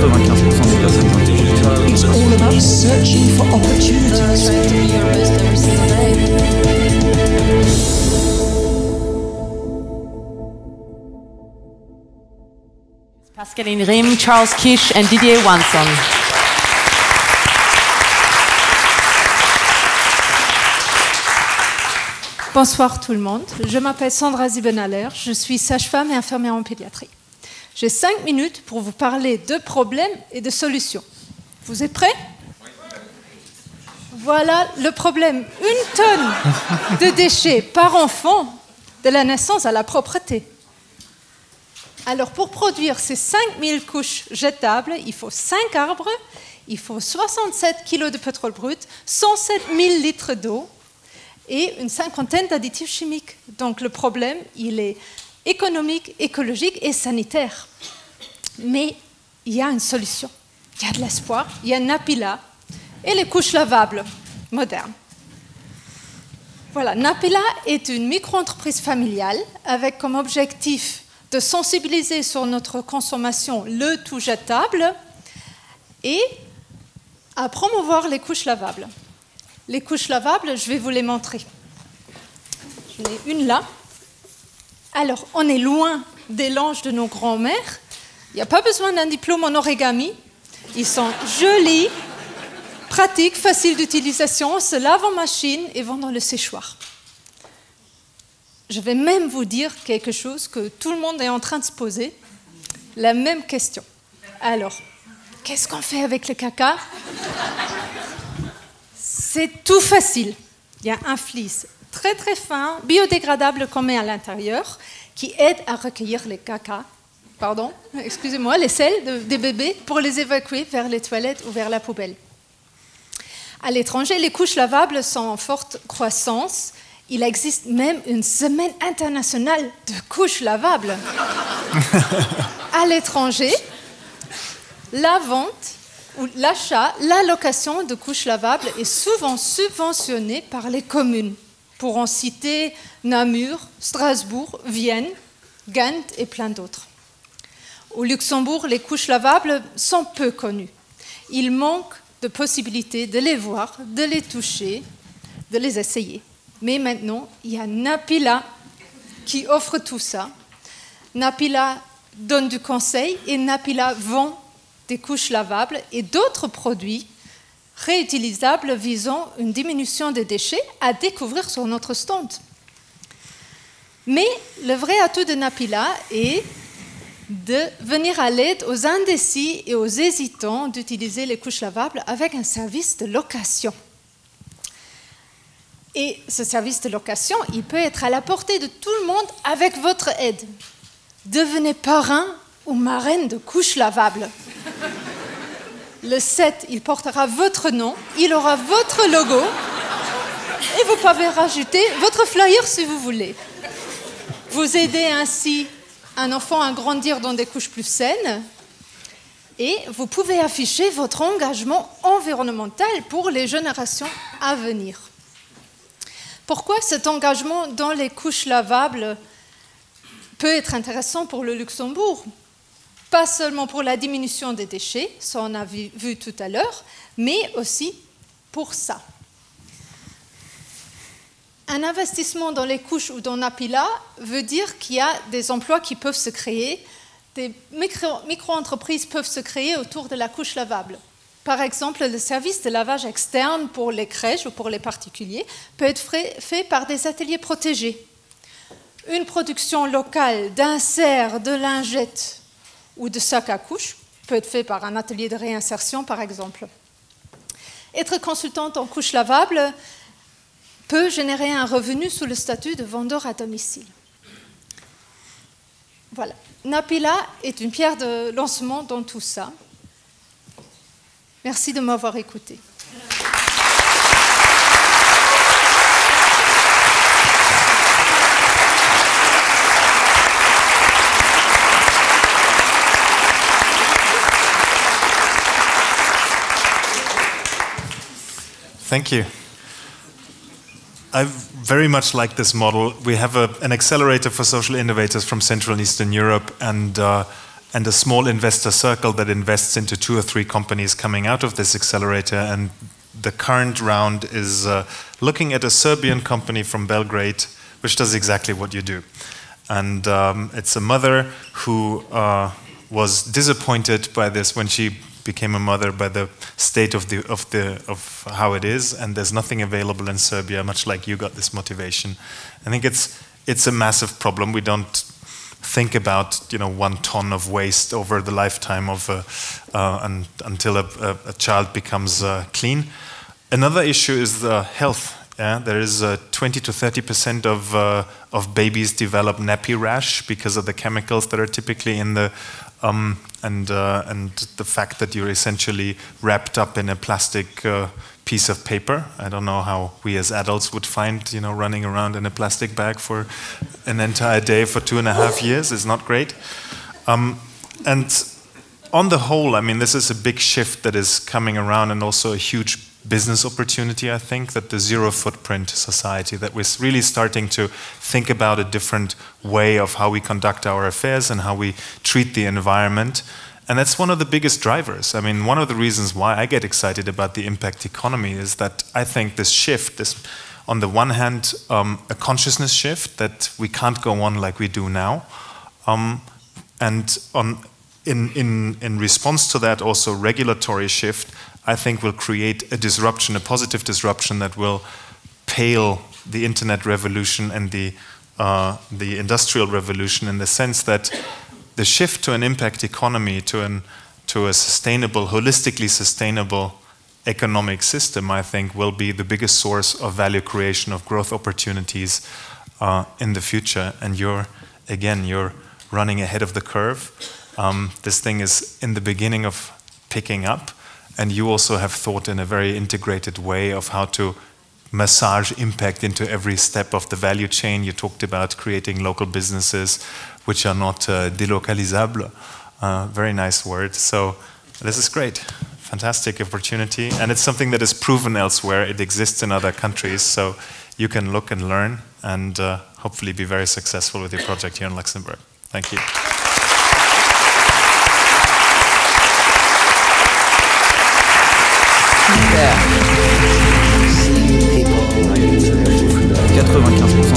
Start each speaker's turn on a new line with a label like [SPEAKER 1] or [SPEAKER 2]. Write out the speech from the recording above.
[SPEAKER 1] 95% des personnes intelligentes.
[SPEAKER 2] It's all about searching for opportunities.
[SPEAKER 3] Pascaline Riem, Charles Kish and Didier Wanson.
[SPEAKER 4] Bonsoir tout le monde, je m'appelle Sandra Ziebenaller, je suis sage-femme et infirmière en pédiatrie. J'ai 5 minutes pour vous parler de problèmes et de solutions. Vous êtes prêts? Voilà le problème, 1 tonne de déchets par enfant de la naissance à la propreté. Alors pour produire ces 5000 couches jetables, il faut 5 arbres, il faut 67 kg de pétrole brut, 107 000 litres d'eau, et une 50aine d'additifs chimiques. Donc le problème, il est économique, écologique et sanitaire. Mais il y a une solution, il y a de l'espoir, il y a Napila et les couches lavables modernes. Voilà, Napila est une micro-entreprise familiale avec comme objectif de sensibiliser sur notre consommation le tout jetable et à promouvoir les couches lavables. Les couches lavables, je vais vous les montrer. J'en ai une là. Alors, on est loin des langes de nos grands-mères. Il n'y a pas besoin d'un diplôme en origami. Ils sont jolis, pratiques, faciles d'utilisation, se lavent en machine et vont dans le séchoir. Je vais même vous dire quelque chose que tout le monde est en train de se poser. La même question. Alors, qu'est-ce qu'on fait avec le caca ? C'est tout facile. Il y a un fleece très très fin, biodégradable qu'on met à l'intérieur, qui aide à recueillir les caca, les selles des bébés pour les évacuer vers les toilettes ou vers la poubelle. À l'étranger, les couches lavables sont en forte croissance. Il existe même une semaine internationale de couches lavables. À l'étranger, la vente où l'achat, la location de couches lavables est souvent subventionnée par les communes, pour en citer Namur, Strasbourg, Vienne, Gand et plein d'autres. Au Luxembourg, les couches lavables sont peu connues. Il manque de possibilités de les voir, de les toucher, de les essayer. Mais maintenant, il y a Napila qui offre tout ça. Napila donne du conseil et Napila vend des couches lavables et d'autres produits réutilisables visant une diminution des déchets à découvrir sur notre stand. Mais le vrai atout de Napila est de venir à l'aide aux indécis et aux hésitants d'utiliser les couches lavables avec un service de location. Et ce service de location, il peut être à la portée de tout le monde avec votre aide. Devenez parrain ou marraine de couches lavables. Le set, il portera votre nom, il aura votre logo et vous pouvez rajouter votre flyer si vous voulez. Vous aidez ainsi un enfant à grandir dans des couches plus saines et vous pouvez afficher votre engagement environnemental pour les générations à venir. Pourquoi cet engagement dans les couches lavables peut être intéressant pour le Luxembourg ? Pas seulement pour la diminution des déchets, ça on a vu tout à l'heure, mais aussi pour ça. Un investissement dans les couches ou dans Napila veut dire qu'il y a des emplois qui peuvent se créer, des micro-entreprises peuvent se créer autour de la couche lavable. Par exemple, le service de lavage externe pour les crèches ou pour les particuliers peut être fait par des ateliers protégés. Une production locale d'inserts, de lingettes ou de sacs à couches peut être fait par un atelier de réinsertion, par exemple. Être consultante en couche lavable peut générer un revenu sous le statut de vendeur à domicile. Voilà. Napila est une pierre de lancement dans tout ça. Merci de m'avoir écouté.
[SPEAKER 5] Thank you. I very much like this model. We have an accelerator for social innovators from Central and Eastern Europe, and and a small investor circle that invests into 2 or 3 companies coming out of this accelerator. And the current round is looking at a Serbian company from Belgrade, which does exactly what you do. And it's a mother who was disappointed by this when she became a mother, by the state of how it is, and there's nothing available in Serbia, much like you got this motivation. I think it's a massive problem. We don't think about 1 ton of waste over the lifetime of until a child becomes clean. Another issue is the health. Yeah? There is 20 to 30% of babies develop nappy rash because of the chemicals that are typically in the and the fact that you're essentially wrapped up in a plastic piece of paper. I don't know how we as adults would find, running around in a plastic bag for an entire day for 2.5 years is not great. And on the whole, I mean, this is a big shift that is coming around, and also a huge business opportunity, I think, that the zero footprint society, that we're really starting to think about a different way of how we conduct our affairs and how we treat the environment. And that's one of the biggest drivers. I mean, one of the reasons why I get excited about the impact economy is that I think this shift, on the one hand, a consciousness shift that we can't go on like we do now, and in response to that, also regulatory shift, I think will create a disruption, a positive disruption that will pale the internet revolution and the industrial revolution, in the sense that the shift to an impact economy, to a sustainable, holistically sustainable economic system, I think will be the biggest source of value creation, of growth opportunities in the future. And you're running ahead of the curve. This thing is in the beginning of picking up, and you also have thought in a very integrated way of how to massage impact into every step of the value chain. You talked about creating local businesses which are not delocalizables. Very nice word. So this is great. Fantastic opportunity. And it's something that is proven elsewhere. It exists in other countries. So you can look and learn and hopefully be very successful with your project here in Luxembourg. Thank you.
[SPEAKER 1] 95%